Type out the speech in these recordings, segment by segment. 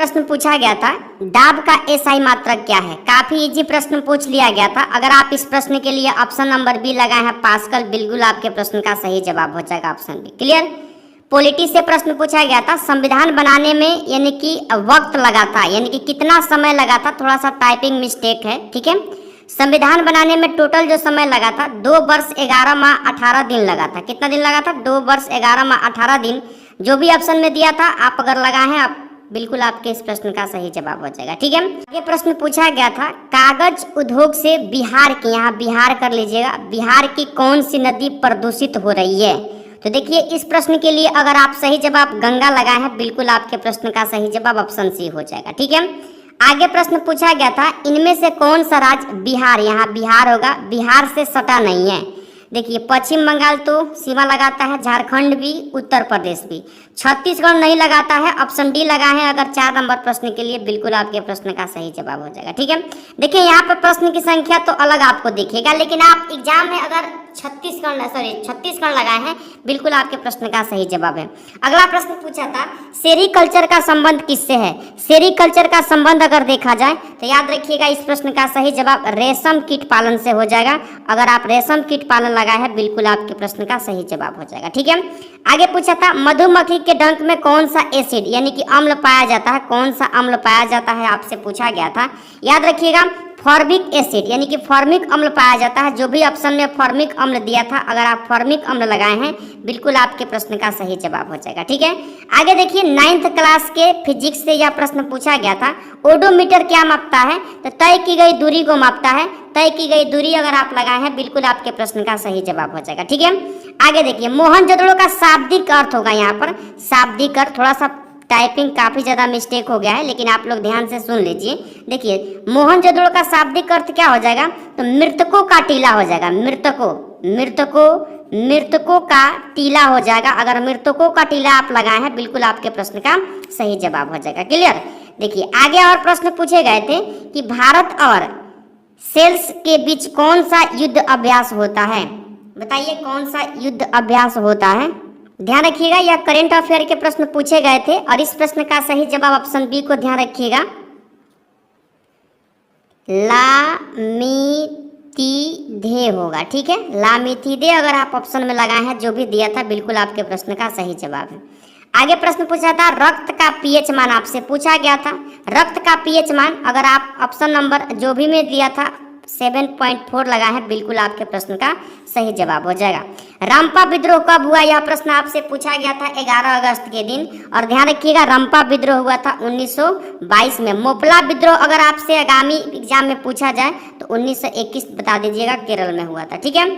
प्रश्न पूछा गया था डाब का एसआई मात्रक क्या है। काफी इजी प्रश्न पूछ लिया गया था। अगर आप इस प्रश्न के लिए ऑप्शन नंबर बी लगाए हैं पास्कल, बिल्कुल आपके प्रश्न का सही जवाब हो जाएगा ऑप्शन बी। क्लियर। पॉलिटी से प्रश्न पूछा गया था संविधान बनाने में यानी कि वक्त लगा था, यानी कि कितना समय लगा था, थोड़ा सा टाइपिंग मिस्टेक है, ठीक है। संविधान बनाने में टोटल जो समय लगा था 2 वर्ष 11 माह 18 दिन लगा था। कितना दिन लगा था? 2 वर्ष 11 माह 18 दिन। जो भी ऑप्शन में दिया था आप अगर लगाए हैं आप बिल्कुल आपके इस प्रश्न का सही जवाब हो जाएगा, ठीक है। ये प्रश्न पूछा गया था कागज उद्योग से बिहार की, यहाँ बिहार कर लीजिएगा, बिहार की कौन सी नदी प्रदूषित हो रही है। तो देखिए इस प्रश्न के लिए अगर आप सही जवाब गंगा लगाए हैं बिल्कुल आपके प्रश्न का सही जवाब ऑप्शन सी हो जाएगा, ठीक है। आगे प्रश्न पूछा गया था इनमें से कौन सा राज्य, बिहार, यहाँ बिहार होगा, बिहार से सटा नहीं है। देखिए पश्चिम बंगाल तो सीमा लगाता है, झारखंड भी, उत्तर प्रदेश भी, छत्तीसगढ़ नहीं लगाता है, ऑप्शन डी लगा है अगर 4 नंबर प्रश्न के लिए बिल्कुल आपके प्रश्न का सही जवाब हो जाएगा, ठीक है। देखिए यहाँ पर प्रश्न की संख्या तो अलग आपको दिखेगा, लेकिन आप एग्जाम में अगर छत्तीसगढ़ लगाए हैं बिल्कुल आपके प्रश्न का सही जवाब है। अगला प्रश्न पूछा था सेरीकल्चर का संबंध किससे है। सेरीकल्चर का संबंध अगर देखा जाए तो याद रखिएगा इस प्रश्न का सही जवाब रेशम कीट पालन से हो जाएगा। अगर आप रेशम कीट पालन लगाए हैं बिल्कुल आपके प्रश्न का सही जवाब हो जाएगा, ठीक है। आगे पूछा था मधुमक्खी के डंक में कौन सा एसिड यानी कि अम्ल पाया जाता है, कौन सा अम्ल पाया जाता है आपसे पूछा गया था। याद रखिएगा फॉर्मिक एसिड यानी कि फॉर्मिक अम्ल पाया जाता है। जो भी ऑप्शन में फॉर्मिक अम्ल दिया था अगर आप फॉर्मिक अम्ल लगाए हैं बिल्कुल आपके प्रश्न का सही जवाब हो जाएगा, ठीक है। आगे देखिए 9th क्लास के फिजिक्स से यह प्रश्न पूछा गया था ओडोमीटर क्या मापता है। तो तय की गई दूरी को मापता है। तय की गई दूरी अगर आप लगाए हैं बिल्कुल आपके प्रश्न का सही जवाब हो जाएगा, ठीक है। आगे देखिए मोहनजोदड़ो का शाब्दिक अर्थ होगा, यहाँ पर शाब्दिक अर्थ, थोड़ा सा टाइपिंग काफी ज्यादा मिस्टेक हो गया है लेकिन आप लोग ध्यान से सुन लीजिए। देखिए मोहनजोदड़ो का शाब्दिक अर्थ क्या हो जाएगा, तो मृतकों का टीला हो जाएगा। मृतकों का टीला हो जाएगा। अगर मृतकों का टीला आप लगाए हैं बिल्कुल आपके प्रश्न का सही जवाब हो जाएगा, क्लियर। देखिए आगे और प्रश्न पूछे गए थे कि भारत और सेल्स के बीच कौन सा युद्ध अभ्यास होता है। बताइए कौन सा युद्ध अभ्यास होता है। ध्यान रखिएगा यह करेंट अफेयर के प्रश्न पूछे गए थे और इस प्रश्न का सही जवाब ऑप्शन बी को ध्यान रखिएगा लामितीदे होगा, ठीक है। लामितीदे अगर आप ऑप्शन में लगाए हैं जो भी दिया था बिल्कुल आपके प्रश्न का सही जवाब है। आगे प्रश्न पूछा था रक्त का पीएच मान आपसे पूछा गया था। रक्त का पीएच मान अगर आप ऑप्शन नंबर जो भी में दिया था 7.4 लगाए हैं बिल्कुल आपके प्रश्न का सही जवाब हो जाएगा। रंपा विद्रोह कब हुआ यह प्रश्न आपसे पूछा गया था 11 अगस्त के दिन। और ध्यान रखिएगा रंपा विद्रोह हुआ था 1922 में। मोपला विद्रोह अगर आपसे आगामी एग्जाम में पूछा जाए तो 1921 बता दीजिएगा, केरल में हुआ था, ठीक है।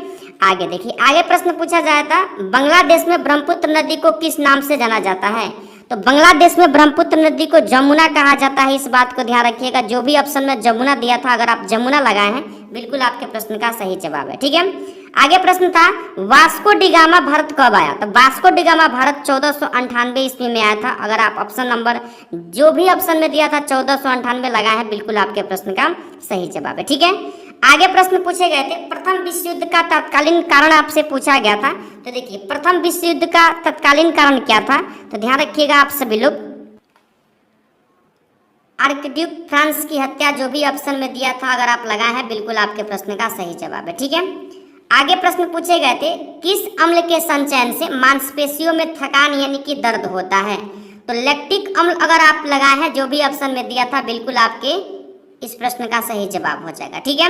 आगे देखिए आगे प्रश्न पूछा जाया था बांग्लादेश में ब्रह्मपुत्र नदी को किस नाम से जाना जाता है। तो बांग्लादेश में ब्रह्मपुत्र नदी को जमुना कहा जाता है। इस बात को ध्यान रखिएगा जो भी ऑप्शन में जमुना दिया था अगर आप जमुना लगाए हैं बिल्कुल आपके प्रश्न का सही जवाब है, ठीक है। आगे प्रश्न था वास्को डिगामा भारत कब आया। तो वास्को डिगामा भारत 1498 ईस्वी में आया था। अगर आप ऑप्शन नंबर जो भी ऑप्शन में दिया था 1498 लगाए हैं बिल्कुल आपके प्रश्न का सही जवाब है, ठीक है। आगे प्रश्न पूछे गए थे प्रथम विश्व युद्ध का तत्कालीन कारण आपसे पूछा गया था। तो देखिए प्रथम विश्व युद्ध का तत्कालीन कारण क्या था। तो ध्यान रखिएगा आप सभी लोग आर्कड्यूक फ्रांस की हत्या जो भी ऑप्शन में दिया था अगर आप लगाए हैं बिल्कुल आपके प्रश्न का सही जवाब है, ठीक है। आगे प्रश्न पूछे गए थे किस अम्ल के संचयन से मांसपेशियों में थकान यानी कि दर्द होता है। तो लैक्टिक अम्ल अगर आप लगाए हैं जो भी ऑप्शन में दिया था बिल्कुल आपके इस प्रश्न का सही जवाब हो जाएगा, ठीक है।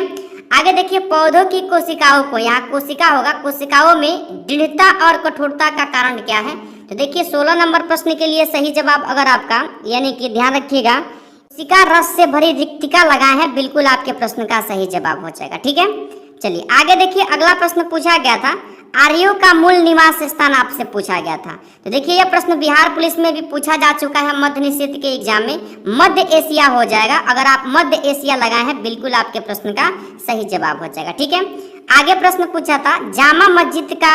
आगे देखिए पौधों की कोशिकाओं को, यहाँ कोशिका होगा, कोशिकाओं में दृढ़ता और कठोरता का कारण क्या है। तो देखिए 16 नंबर प्रश्न के लिए सही जवाब अगर आपका यानी कि ध्यान रखिएगा कोशिका रस से भरी रिक्तिका लगाए हैं बिल्कुल आपके प्रश्न का सही जवाब हो जाएगा, ठीक है। चलिए आगे देखिए अगला प्रश्न पूछा गया था आर्यों का मूल निवास स्थान आपसे पूछा गया था। तो देखिए यह प्रश्न बिहार पुलिस में भी पूछा जा चुका है मध्य निषेध के एग्जाम में। मध्य एशिया हो जाएगा। अगर आप मध्य एशिया लगाए हैं बिल्कुल आपके प्रश्न का सही जवाब हो जाएगा, ठीक है। आगे प्रश्न पूछा था जामा मस्जिद का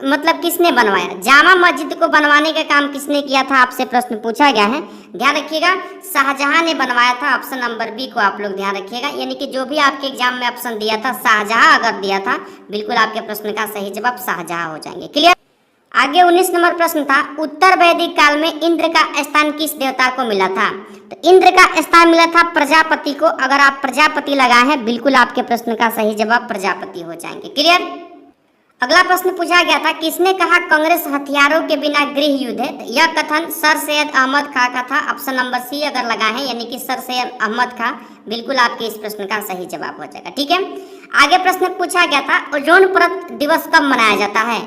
मतलब किसने बनवाया। जामा मस्जिद को बनवाने का काम किसने किया था आपसे प्रश्न पूछा गया है। ध्यान रखिएगा शाहजहां ने बनवाया था। ऑप्शन नंबर बी को आप लोग ध्यान रखिएगा यानी कि जो भी आपके एग्जाम में ऑप्शन दिया था शाहजहां अगर दिया था बिल्कुल आपके प्रश्न का सही जवाब शाहजहां हो जाएंगे, क्लियर। आगे 19 नंबर प्रश्न था उत्तर वैदिक काल में इंद्र का स्थान किस देवता को मिला था। तो इंद्र का स्थान मिला था प्रजापति को। अगर आप प्रजापति लगाए हैं, बिल्कुल आपके प्रश्न का सही जवाब प्रजापति हो जाएंगे। क्लियर। अगला प्रश्न पूछा गया था, किसने कहा कांग्रेस हथियारों के बिना गृह युद्ध है? तो यह कथन सर सैयद अहमद खां का था। ऑप्शन नंबर सी अगर लगाए हैं, यानी कि सर सैयद अहमद खां, बिल्कुल आपके इस प्रश्न का सही जवाब हो जाएगा। ठीक है। आगे प्रश्न पूछा गया था, ओजोन परत दिवस कब मनाया जाता है?